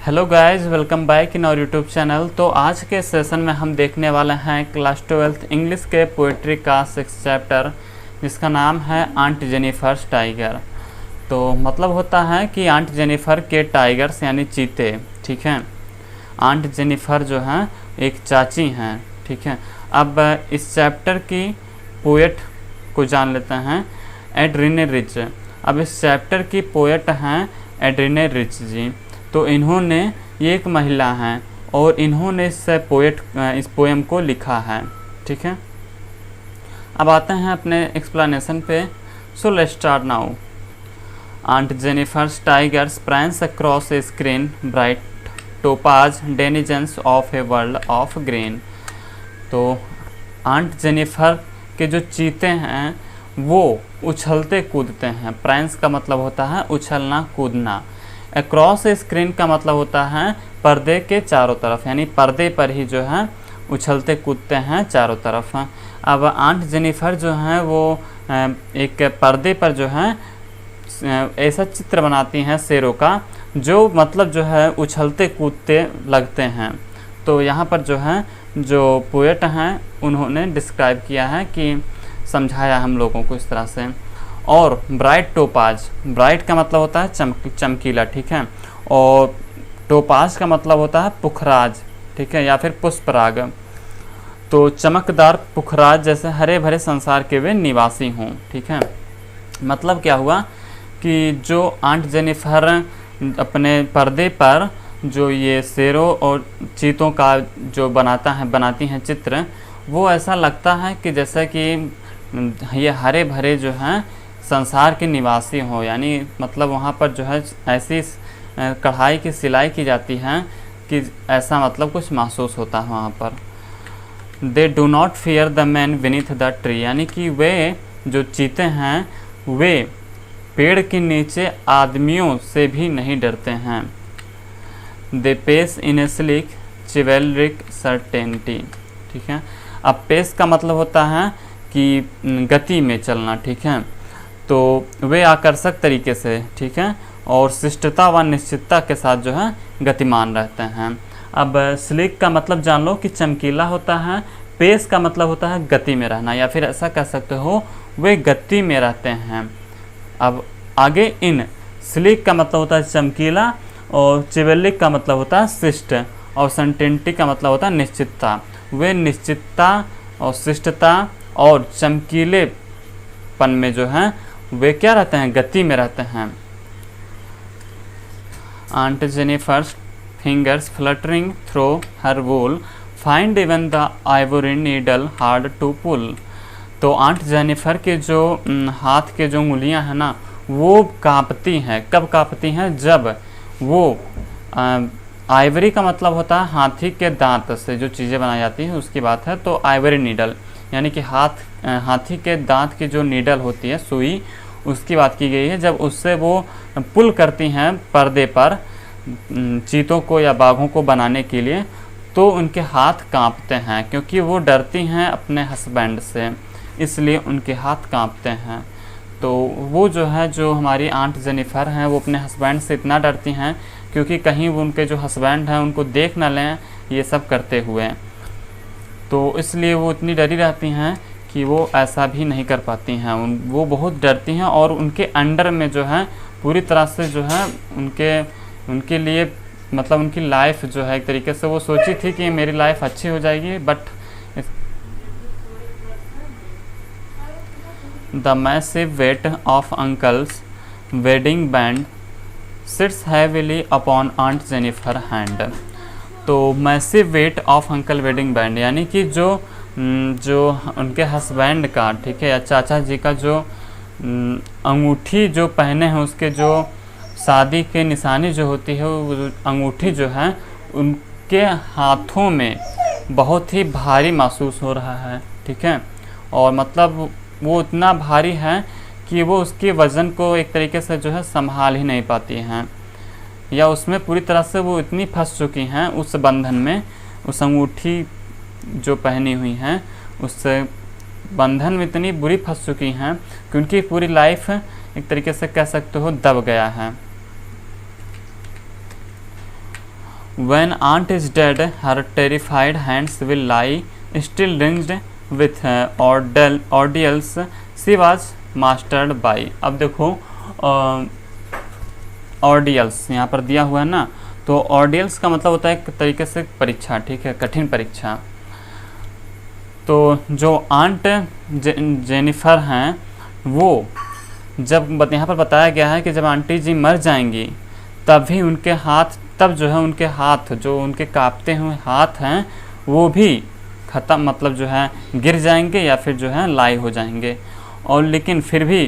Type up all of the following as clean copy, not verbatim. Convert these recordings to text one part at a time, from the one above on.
Hello guys, welcome back in our YouTube channel. तो आज के सेशन में हम देखने वाले हैं क्लास 12th इंग्लिश के पोइट्री का 6th चैप्टर, जिसका नाम है आंट जेनिफर्स टाइगर। तो मतलब होता है कि आंट जेनिफर के टाइगर्स यानी चीते, ठीक है। आंट जेनिफर जो हैं एक चाची हैं, ठीक है। अब इस चैप्टर की पोएट को जान लेते हैं, एड्रीने रिच। अब इस चैप्टर की पोएट हैं एड्रीने रिच जी। तो इन्होंने, ये एक महिला हैं और इन्होंने इस पोएम को लिखा है, ठीक है। अब आते हैं अपने एक्सप्लेनेशन पे। So let's start now. Aunt Jennifer's tigers prance across a screen bright topaz denizens of a world of green. तो आंट जेनिफर के जो चीते हैं वो उछलते कूदते हैं। प्रांस का मतलब होता है उछलना कूदना। अक्रॉस स्क्रीन का मतलब होता है पर्दे के चारों तरफ, यानी पर्दे पर ही जो है उछलते कूदते हैं चारों तरफ। अब आंट जेनिफर जो हैं वो एक पर्दे पर जो है ऐसा चित्र बनाती हैं शेरों का, जो मतलब जो है उछलते कूदते लगते हैं। तो यहाँ पर जो है जो पोएट हैं उन्होंने डिस्क्राइब किया है कि समझाया हम लोगों को इस तरह से। और ब्राइट टोपाज, ब्राइट का मतलब होता है चमकीला, ठीक है। और टोपाज का मतलब होता है पुखराज, ठीक है, या फिर पुष्पराग। तो चमकदार पुखराज जैसे हरे भरे संसार के वे निवासी हों, ठीक है। मतलब क्या हुआ कि जो आंट जेनिफर अपने पर्दे पर जो ये शेरों और चीतों का जो बनाती हैं चित्र, वो ऐसा लगता है कि जैसे कि ये हरे भरे जो हैं संसार के निवासी हो, यानी मतलब वहाँ पर जो है ऐसी कढ़ाई की सिलाई की जाती है कि ऐसा मतलब कुछ महसूस होता है वहाँ पर। They do not fear the man Vineeth the tree, यानी कि वे जो चीते हैं वे पेड़ के नीचे आदमियों से भी नहीं डरते हैं। They pace in a slick chivalric certainty, ठीक है। अब पेस का मतलब होता है कि गति में चलना, ठीक है। तो वे आकर्षक तरीके से, ठीक है, और शिष्टता व निश्चितता के साथ जो है गतिमान रहते हैं। अब स्लिक का मतलब जान लो कि चमकीला होता है। पेस का मतलब होता है गति में रहना, या फिर ऐसा कह सकते हो वे गति में रहते हैं। अब आगे इन स्लिक का मतलब होता है चमकीला, और चिवेलिक का मतलब होता है शिष्ट, और सर्टेनिटी का मतलब होता है निश्चितता। वे निश्चितता और शिष्टता और चमकीलेपन में जो है वे क्या रहते हैं, गति में रहते हैं। Aunt Jennifer's fingers fluttering through her wool find even the ivory needle hard to pull. तो आंट जेनिफर के जो हाथ के जो उंगलियां हैं ना, वो कांपती हैं। कब कांपती हैं? जब वो आइवरी का मतलब होता है हाथी के दांत से जो चीज़ें बनाई जाती हैं उसकी बात है। तो आइवरी नीडल यानी कि हाथी के दांत की जो नीडल होती है, सुई, उसकी बात की गई है। जब उससे वो पुल करती हैं पर्दे पर चीतों को या बाघों को बनाने के लिए, तो उनके हाथ कांपते हैं, क्योंकि वो डरती हैं अपने हस्बैंड से, इसलिए उनके हाथ कांपते हैं। तो वो जो है, जो हमारी आंट जेनिफर हैं, वो अपने हस्बैंड से इतना डरती हैं क्योंकि कहीं वो उनके जो हस्बैंड हैं उनको देख न लें ये सब करते हुए। तो इसलिए वो इतनी डरी रहती हैं कि वो ऐसा भी नहीं कर पाती हैं। वो बहुत डरती हैं, और उनके अंडर में जो है पूरी तरह से जो है उनके लिए मतलब उनकी लाइफ जो है एक तरीके से वो सोची थी कि मेरी लाइफ अच्छी हो जाएगी, but the massive weight of uncles wedding band sits heavily upon aunt Jennifer hand. तो massive weight of uncle wedding band, यानी कि जो उनके हस्बैंड का, ठीक है, या चाचा जी का जो अंगूठी जो पहने हैं, उसके जो शादी के निशानी जो होती है, वो अंगूठी जो है उनके हाथों में बहुत ही भारी महसूस हो रहा है, ठीक है। और मतलब वो इतना भारी है कि वो उसके वज़न को एक तरीके से जो है संभाल ही नहीं पाती हैं, या उसमें पूरी तरह से वो इतनी फंस चुकी हैं उस बंधन में, उस अंगूठी जो पहनी हुई हैं उस बंधन में इतनी बुरी फंस चुकी हैं कि उनकी पूरी लाइफ एक तरीके से कह सकते हो दब गया है। When aunt is dead, her terrified hands will lie still ringed with ordeals she was mastered by। अब देखो ऑर्डियल्स यहाँ पर दिया हुआ है ना, तो ऑर्डियल्स का मतलब होता है एक तरीके से परीक्षा, ठीक है, कठिन परीक्षा। तो जो आंट जेनिफर हैं वो जब यहाँ पर बताया गया है कि जब आंटी जी मर जाएंगी तभी उनके हाथ, तब जो है उनके हाथ, जो उनके कांपते हुए हाथ हैं वो भी ख़त्म, मतलब जो है गिर जाएंगे या फिर जो है लाई हो जाएंगे। और लेकिन फिर भी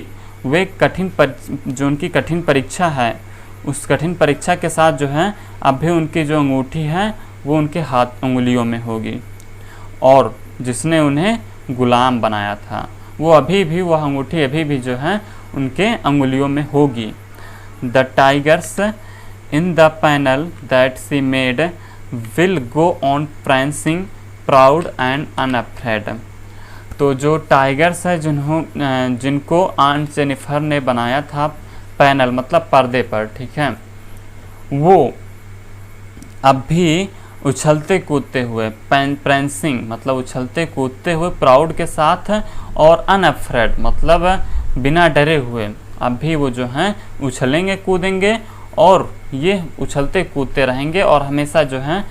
वे जो उनकी कठिन परीक्षा है, उस कठिन परीक्षा के साथ जो है अभी उनकी जो अंगूठी है वो उनके हाथ उंगलियों में होगी, और जिसने उन्हें गुलाम बनाया था वो अभी भी, वह अंगूठी अभी भी जो है उनके अंगुलियों में होगी। The tigers in the panel that C made will go on prancing proud and unafraid. तो जो टाइगर्स है जिनको आंट जेनिफर ने बनाया था, पैनल मतलब पर्दे पर, ठीक है, वो अब भी उछलते कूदते हुए, prancing मतलब उछलते कूदते हुए, प्राउड के साथ, और अनअफ्रेड मतलब बिना डरे हुए, अब भी वो जो हैं उछलेंगे कूदेंगे, और ये उछलते कूदते रहेंगे और हमेशा जो है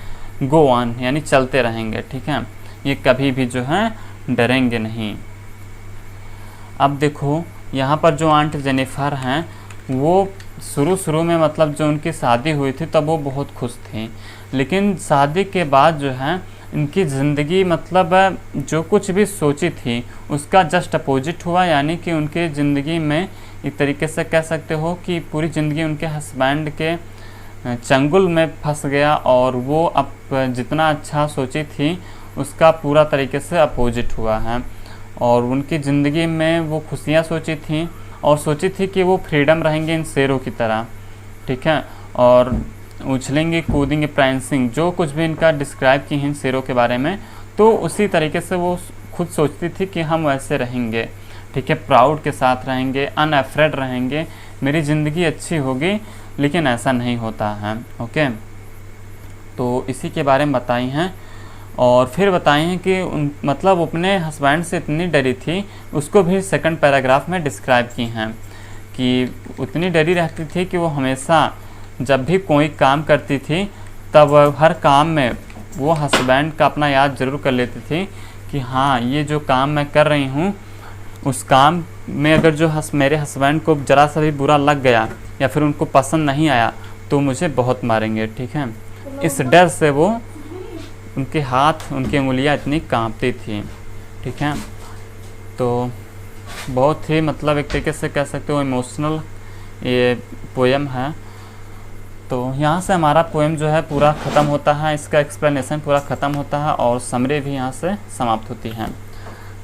गो ऑन यानी चलते रहेंगे, ठीक है, ये कभी भी जो है डरेंगे नहीं। अब देखो यहाँ पर जो आंट जेनिफर हैं वो शुरू में, मतलब जो उनकी शादी हुई थी तब वो बहुत खुश थी, लेकिन शादी के बाद जो है इनकी ज़िंदगी, मतलब जो कुछ भी सोची थी उसका जस्ट अपोजिट हुआ, यानी कि उनकी ज़िंदगी में एक तरीके से कह सकते हो कि पूरी ज़िंदगी उनके हस्बैंड के चंगुल में फंस गया, और वो अब जितना अच्छा सोची थी उसका पूरा तरीके से अपोजिट हुआ है। और उनकी ज़िंदगी में वो खुशियाँ सोची थी, और सोची थी कि वो फ्रीडम रहेंगे इन शेरों की तरह, ठीक है, और उछलेंगे कूदेंगे, prancing, जो कुछ भी इनका डिस्क्राइब की इन शेरों के बारे में, तो उसी तरीके से वो खुद सोचती थी कि हम वैसे रहेंगे, ठीक है, प्राउड के साथ रहेंगे, अनअफ्रेड रहेंगे, मेरी ज़िंदगी अच्छी होगी, लेकिन ऐसा नहीं होता है। ओके, तो इसी के बारे में बताई हैं। और फिर बताई हैं कि मतलब अपने हस्बैंड से इतनी डरी थी, उसको भी सेकंड पैराग्राफ में डिस्क्राइब की हैं कि उतनी डरी रहती थी कि वो हमेशा जब भी कोई काम करती थी तब हर काम में वो हस्बैंड का अपना याद ज़रूर कर लेती थी कि हाँ, ये जो काम मैं कर रही हूँ उस काम में अगर जो मेरे हस्बैंड को ज़रा सा भी बुरा लग गया या फिर उनको पसंद नहीं आया तो मुझे बहुत मारेंगे, ठीक है। इस डर से वो, उनके हाथ, उनकी उंगलियां इतनी कांपती थी, ठीक है। तो बहुत ही, मतलब एक तरीके से कह सकते हो इमोशनल ये पोएम है। तो यहाँ से हमारा पोएम जो है पूरा ख़त्म होता है, इसका एक्सप्लेनेशन पूरा ख़त्म होता है और समरी भी यहाँ से समाप्त होती है।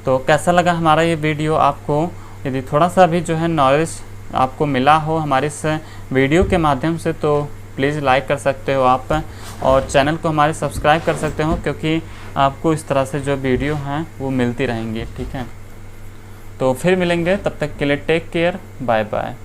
तो कैसा लगा हमारा ये वीडियो आपको? यदि थोड़ा सा भी जो है नॉलेज आपको मिला हो हमारे इस वीडियो के माध्यम से तो प्लीज़ लाइक कर सकते हो आप, और चैनल को हमारे सब्सक्राइब कर सकते हो, क्योंकि आपको इस तरह से जो वीडियो हैं वो मिलती रहेंगी, ठीक है। तो फिर मिलेंगे, तब तक के लिए टेक केयर, बाय बाय।